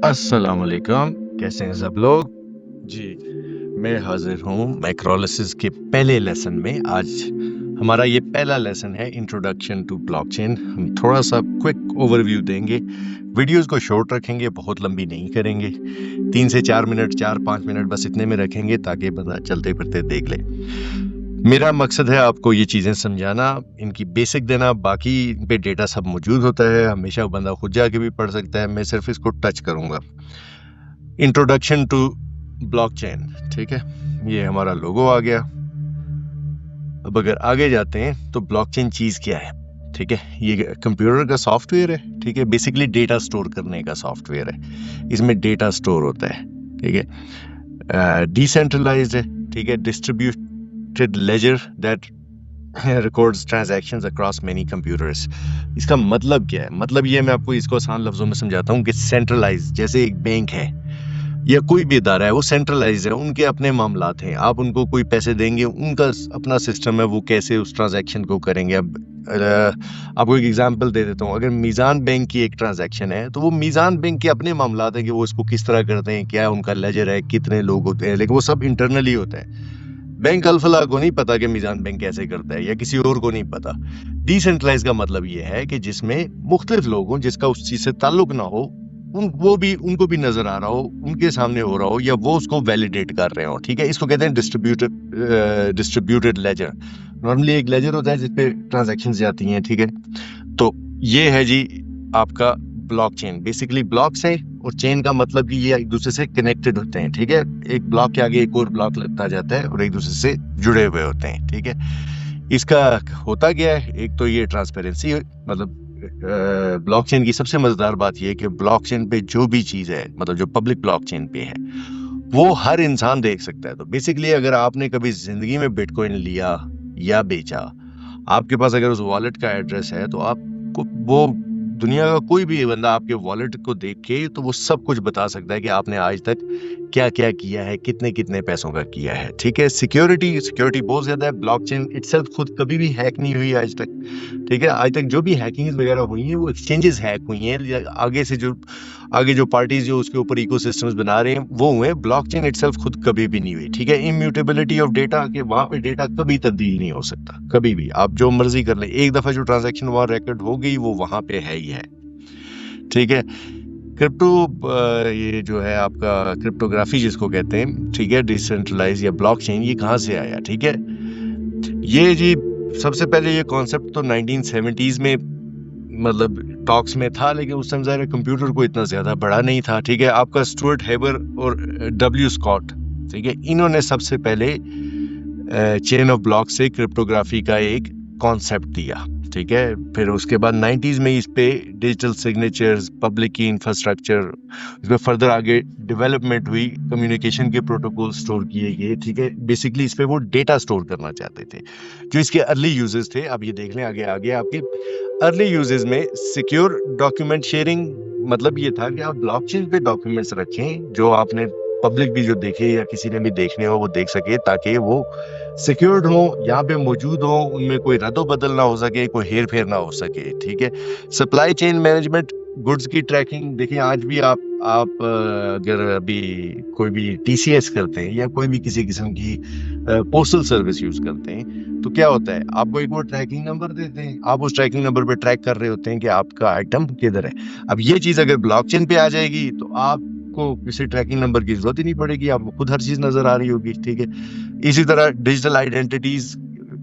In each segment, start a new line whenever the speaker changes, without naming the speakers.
अस्सलाम वालेकुम, कैसे हैं सब लोग? जी, मैं हाज़िर हूँ माइक्रोलिसिस के पहले लेसन में। आज हमारा ये पहला लेसन है इंट्रोडक्शन टू ब्लॉकचेन। हम थोड़ा-सा क्विक ओवरव्यू देंगे। वीडियोज़ को शॉर्ट रखेंगे, बहुत लंबी नहीं करेंगे। 3 से 4 मिनट, 4-5 मिनट बस इतने में रखेंगे ताकि बंदा चलते-फिरते देख ले। मेरा मकसद है आपको ये चीज़ें समझाना, इनकी बेसिक देना, बाकी इन पे डेटा सब मौजूद होता है, हमेशा बंदा खुद जाके भी पढ़ सकता है, मैं सिर्फ इसको टच करूँगा। इंट्रोडक्शन टू ब्लॉकचेन, ठीक है, ये हमारा लोगो आ गया। अब अगर आगे जाते हैं तो ब्लॉकचेन चीज़ क्या है, ठीक है, ये कंप्यूटर का सॉफ्टवेयर है, ठीक है, बेसिकली डेटा स्टोर करने का सॉफ्टवेयर है। इसमें डेटा स्टोर होता है, ठीक है, डिसेंट्रलाइज्ड है, ठीक है, distributed laser that records transactions across many computers. इसका मतलब क्या है? मतलब ये मैं आपको इसको आसान लफ्जों में समझाता हूँ कि सेंट्रलाइज, जैसे एक बैंक है या कोई भी इदारा है, वो सेंट्रलाइज है, उनके अपने मामलात हैं, आप उनको कोई पैसे देंगे, उनका अपना सिस्टम है, वो कैसे उस ट्रांजैक्शन को करेंगे। अब आपको एक एग्जांपल दे देता हूँ, अगर मीज़ान बैंक की एक ट्रांजैक्शन है तो वो मीज़ान बैंक के अपने मामलात हैं कि वो इसको किस तरह करते हैं, क्या उनका लेजर है, कितने लोग होते हैं, लेकिन वो सब इंटरनली होता है। बैंक अल्फला को नहीं पता कि मीज़ान बैंक कैसे करता है, या किसी और को नहीं पता। डिसेंट्रलाइज का मतलब ये है कि जिसमें मुख्तलिफ लोग हों, जिसका उस चीज़ से ताल्लुक ना हो, उनको भी नजर आ रहा हो, उनके सामने हो रहा हो, या वो उसको वैलिडेट कर रहे हो, ठीक है। इसको कहते हैं डिस्ट्रीब्यूटेड लेजर। नॉर्मली एक लेजर होता है जिसपे ट्रांजैक्शंस जाती हैं, ठीक है। तो ये है जी आपका ब्लॉकचेन। बेसिकली ब्लॉक्स है, और चेन का मतलब कि ये एक दूसरे से कनेक्टेड होते हैं, ठीक है। एक ब्लॉक के आगे एक और ब्लॉक लगता जाता है और एक दूसरे से जुड़े हुए होते हैं, ठीक है। इसका होता क्या है, एक तो ये ट्रांसपेरेंसी, मतलब ब्लॉकचेन की सबसे मजेदार बात यह है कि ब्लॉकचेन पे जो भी चीज है, मतलब जो पब्लिक ब्लॉकचेन पे है, वो हर इंसान देख सकता है। तो बेसिकली अगर आपने कभी जिंदगी में बिटकॉइन लिया या बेचा, आपके पास अगर उस वॉलेट का एड्रेस है, तो आपको वो दुनिया का कोई भी बंदा आपके वॉलेट को देख के तो वो सब कुछ बता सकता है कि आपने आज तक क्या क्या किया है, कितने कितने पैसों का किया है, ठीक है। सिक्योरिटी बहुत ज्यादा है। ब्लॉकचेन इटसेल्फ खुद कभी भी हैक नहीं हुई आज तक, ठीक है। आज तक जो भी हैकिंग वगैरह हुई है वो एक्सचेंजेस हैक हुई हैं, आगे जो पार्टीज जो उसके ऊपर इकोसिस्टम्स बना रहे हैं वो हुए। ब्लॉकचेन इटसेल्फ खुद कभी भी नहीं हुई, ठीक है। इम्यूटेबिलिटी ऑफ डेटा, के वहां पे डेटा कभी तब्दील नहीं हो सकता, कभी भी आप जो मर्जी कर ले, एक दफा जो ट्रांजैक्शन वहां रिकॉर्ड हो गई वो वहां पे है ही है, ठीक है। क्रिप्टो, ये जो है आपका क्रिप्टोग्राफी जिसको कहते हैं, ठीक है, डिसेंट्रलाइज या ब्लॉकचेन, ये कहाँ से आया, ठीक है। ये जी सबसे पहले ये कॉन्सेप्ट तो 1970s में मतलब टॉक्स में था, लेकिन उस टाइम ज़ाहिर कंप्यूटर को इतना ज़्यादा बड़ा नहीं था, ठीक है। आपका स्टुअर्ट हेबर और डब्ल्यू स्कॉट, ठीक है, इन्होंने सबसे पहले चेन ऑफ ब्लॉक से क्रिप्टोग्राफी का एक कॉन्सेप्ट दिया, ठीक है। फिर उसके बाद 90s में इस पे डिजिटल सिग्नेचर्स, पब्लिक की इंफ्रास्ट्रक्चर, इसमें फर्दर आगे डेवलपमेंट हुई, कम्युनिकेशन के प्रोटोकॉल स्टोर किए गए, ठीक है। बेसिकली इस पे वो डेटा स्टोर करना चाहते थे। जो इसके अर्ली यूजेस थे, अब ये देख लें आगे आगे आपके अर्ली यूजेस में, सिक्योर डॉक्यूमेंट शेयरिंग, मतलब ये था कि आप ब्लॉकचेन पे डॉक्यूमेंट्स रखें जो आपने पब्लिक भी जो देखे या किसी ने भी देखने हो वो देख सके, ताकि वो सिक्योर्ड हो, यहाँ पे मौजूद हो, उनमें कोई रद्दो बदल ना हो सके, कोई हेर फेर ना हो सके, ठीक है। सप्लाई चेन मैनेजमेंट, गुड्स की ट्रैकिंग, देखिए आज भी आप अगर अभी कोई भी टीसीएस करते हैं या कोई भी किसी किस्म की पोस्टल सर्विस यूज करते हैं, तो क्या होता है, आपको एक वो ट्रैकिंग नंबर देते हैं, आप उस ट्रैकिंग नंबर पे ट्रैक कर रहे होते हैं कि आपका आइटम किधर है। अब ये चीज अगर ब्लॉकचेन पे आ जाएगी तो आपको किसी ट्रैकिंग नंबर की जरूरत ही नहीं पड़ेगी, आपको खुद हर चीज नजर आ रही होगी, ठीक है। इसी तरह डिजिटल आइडेंटिटीज,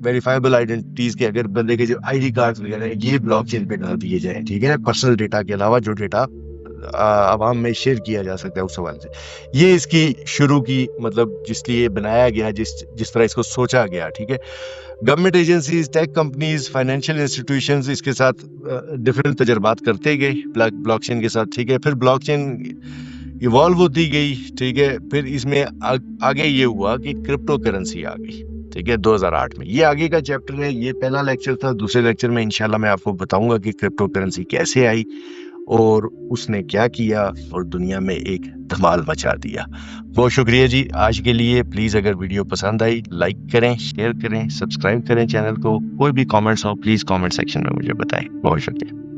वेरीफाइबल आइडेंटिटीज के, अगर बंदे के जो आईडी कार्ड वगैरह है, ये ब्लॉकचेन पे डाल दिए जाए, ठीक है। पर्सनल डेटा के अलावा जो डेटा आवाम में शेयर किया जा सकता है, उस सवाल से ये इसकी शुरू की, मतलब जिसलिए बनाया गया, जिस तरह इसको सोचा गया, ठीक है। Government agencies, tech companies, financial institutions इसके साथ डिफरेंट तजर्बात करते गए ब्लॉकचेन के साथ, ठीक है। फिर ब्लॉकचेन इवॉल्व होती गई, ठीक है। फिर इसमें आगे ये हुआ कि क्रिप्टो करेंसी आ गई, ठीक है, 2008 में। ये आगे का चैप्टर है, ये पहला लेक्चर था। दूसरे लेक्चर में इंशाल्लाह मैं आपको बताऊंगा कि क्रिप्टो करेंसी कैसे आई और उसने क्या किया और दुनिया में एक धमाल मचा दिया। बहुत शुक्रिया जी आज के लिए। प्लीज अगर वीडियो पसंद आई, लाइक करें, शेयर करें, सब्सक्राइब करें चैनल को। कोई भी कमेंट्स हो प्लीज कमेंट सेक्शन में मुझे बताएं। बहुत शुक्रिया।